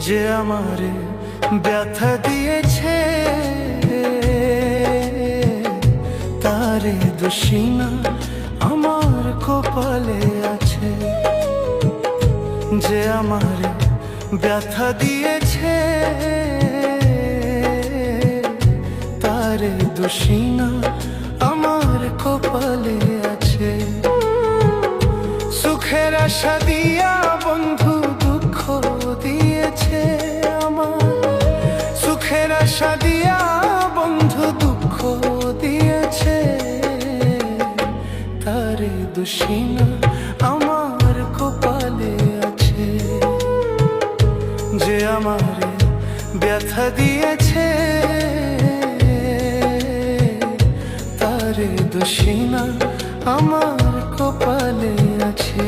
যে আমারে ব্যথা দিয়েছে তারে দোষী না আমার কপালে আছে। যে আমারে ব্যথা দিয়েছে তারে দোষী না আমার কপালে আছে। সুখের আশা দিয়া বন্ধু দুঃখ দিয়েছে আমার, সুখের আশা দিয়া বন্ধু দুঃখ দিয়েছে তারে দোষী না আমার কপালে আছে। যে আমারে ব্যথা দিয়েছে তারে দোষী না আমার কপালে আছে।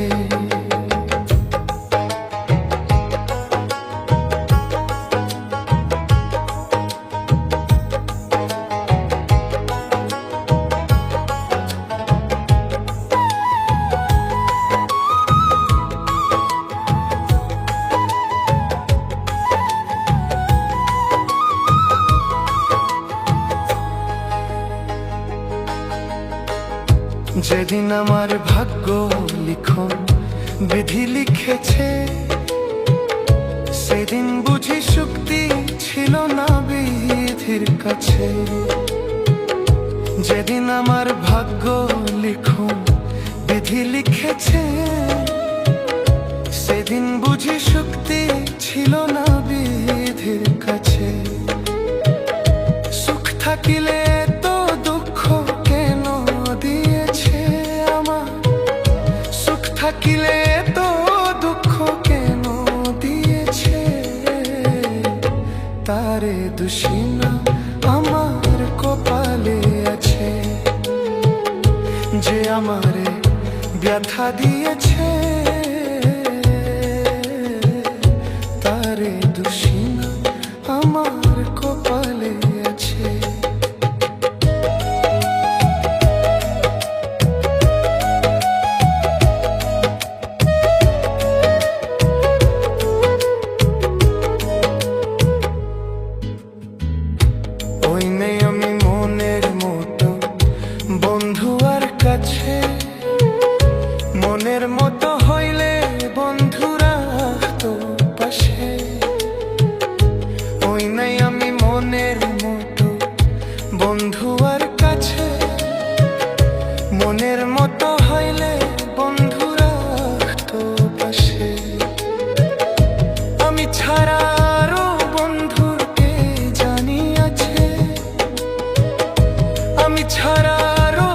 যেদিন আমার ভাগ্য লিখন বিধি লিখেছে, সেদিন বুঝি শক্তি ছিল না বিধির কাছে। যেদিন আমার ভাগ্য লিখন বিধি লিখেছে, সেদিন বুঝি শক্তি ছিল না বিধির কাছে। সুখ থাকিলে তো দুঃখ কেন দিয়েছে আমার, সুখ থাকিলে তো দুঃখ কেন দিয়েছে তারে দোষী না আমার কপালে আছে। যে আমারে ব্যথা দিয়েছে তারে দোষী না আমার কপালে আছে। ওই নেই আমি মনের মতো বন্ধু আর কাছে, মনের মতো হইলে বন্ধুরা তো পাশে। ওই নাই আমি মনের মতো বন্ধু আর কাছে, মনের মতো হইলে বন্ধুরা তো পাশে। আমি ছাড়া আরো বন্ধুকে জানি আছে, আমি ছাড়া আরো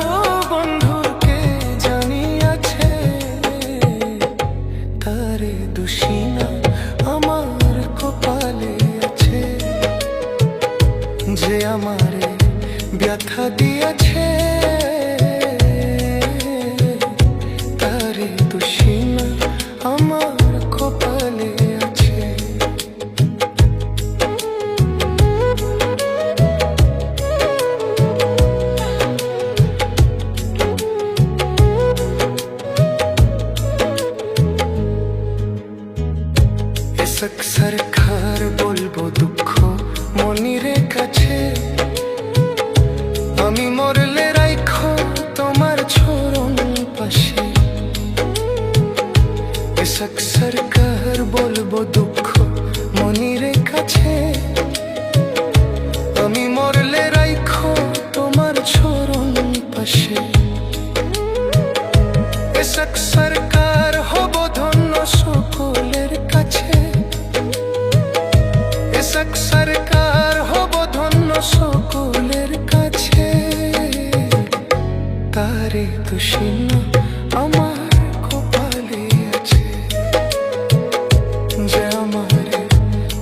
বন্ধুকে জানি আছে তারে দোষী না আমার কপালে আছে। যে আমারে ব্যথা দিয়েছে তারে দোষী না আমার কপালে আছে। সরকার বলবো দুঃখ মনিরে কাছে, আমি মরলে রাখো তোমার চরণ পাশে। সরকার বলবো দুঃখ মনিরে কাছে, আমি মরলে রাখো তোমার চরণ পাশে। সরকার হব ধন্য সকলের কাছে, সরকার হব ধন্য সকলের কাছে তারে দোষী না আমার কপালে আছে। যে আমারে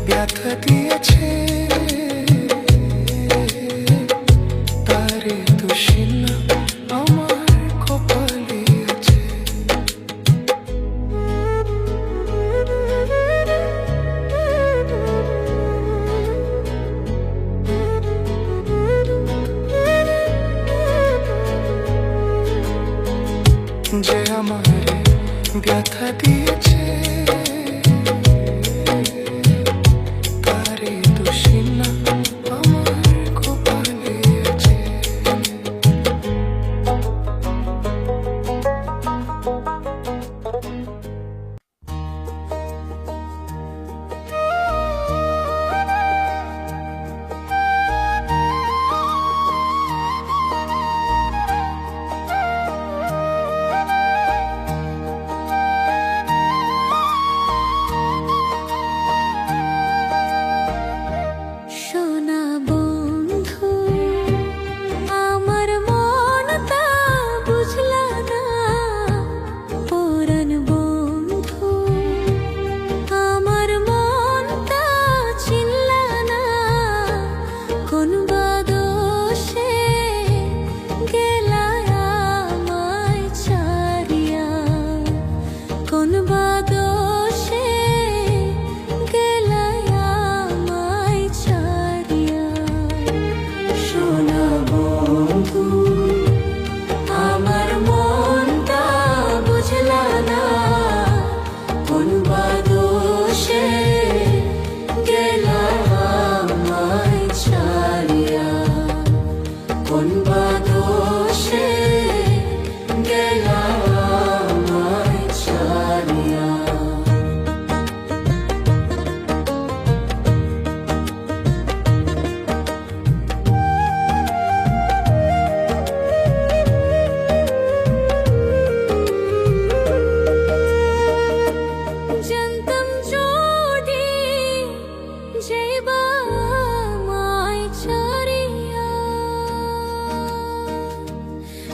ব্যথা দিয়েছে তারে দোষী না আমার কপালে আছে। যে আমারে ব্যথা দিয়েছে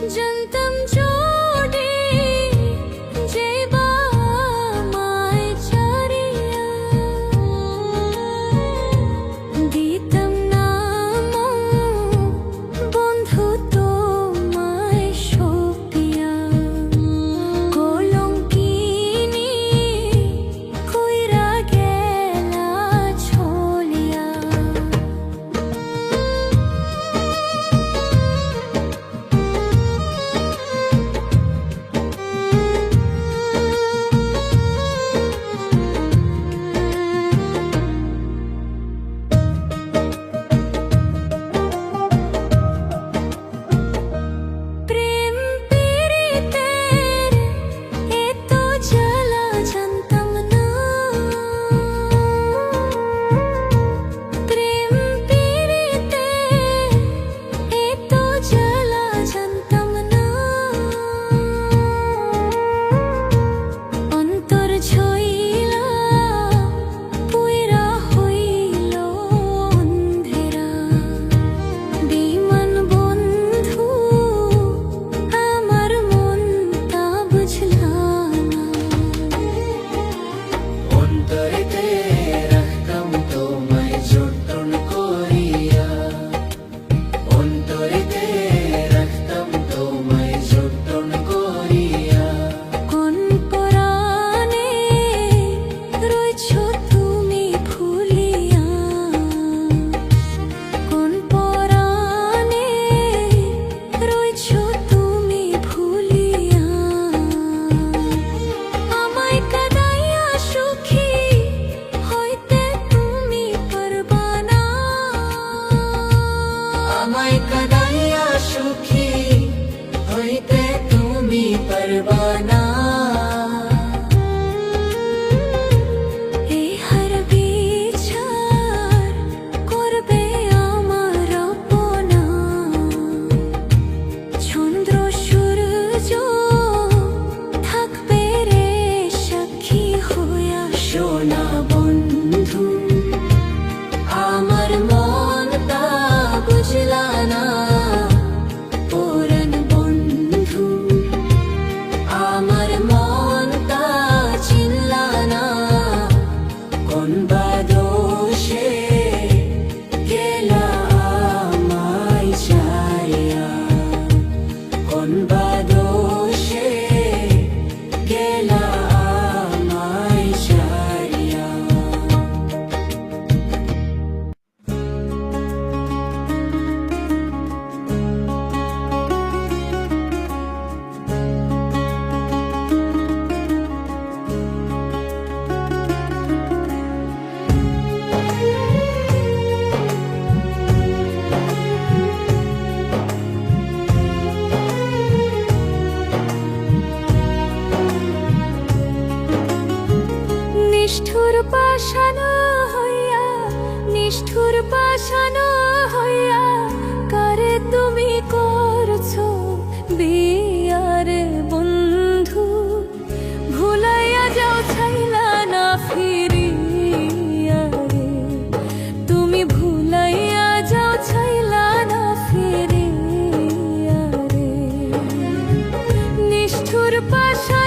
জানতাম যদি যেবা মায় ছাড়িয়া দিতাম না বন্ধু তোমায় সপিয়া কলঙ্কিনী কইরা গেলা ছলিয়া প্রেম পীড়িতের এত জ্বালা জানতাম না প্রেম পীড়িতের এত জ্বালা জানতাম না অন্তর ছইলা পুইরা হইল অন্ধেরা বেঈমান বন্ধু আমার মনটা বুঝলা না অন্তরেতে রাখতাম তোমায় যতন করিয়া অন্তরেতে রাখতাম তোমায় যতন করিয়া কোন পরাণে রইছো তুমি ভুলিয়া কোন পরাণে রইছো তুমি ভুলিয়া আমায় কাঁদাইয়া সুখী হইতে তুমি পারবা না আমায় কাঁদাইয়া সুখী হইতে তুমি পারবা না এই হার বিচার করবে আমার আপনা চন্দ্র সূর্য থাকবে রে সাক্ষী হইয়া সোনা বন্ধু আমার মনটা বুঝলা না পরাণ বন্ধু আমার মনটা চিনলা না কোন বা দোষে গেলা আমায় ছাড়িয়া কোন বা দোষে গেলা আমায় ছাড়িয়া নিষ্ঠুর পাষাণ হইয়া নিষ্ঠুর পাষাণ হইয়া কারে তুমি করছো বিয়ারে বন্ধু ভুলাইয়া যাও ছাইলা না ফিরিয়া রে তুমি ভুলাইয়া যাও ছাইলা না ফিরিয়া রে নিষ্ঠুর পাষাণ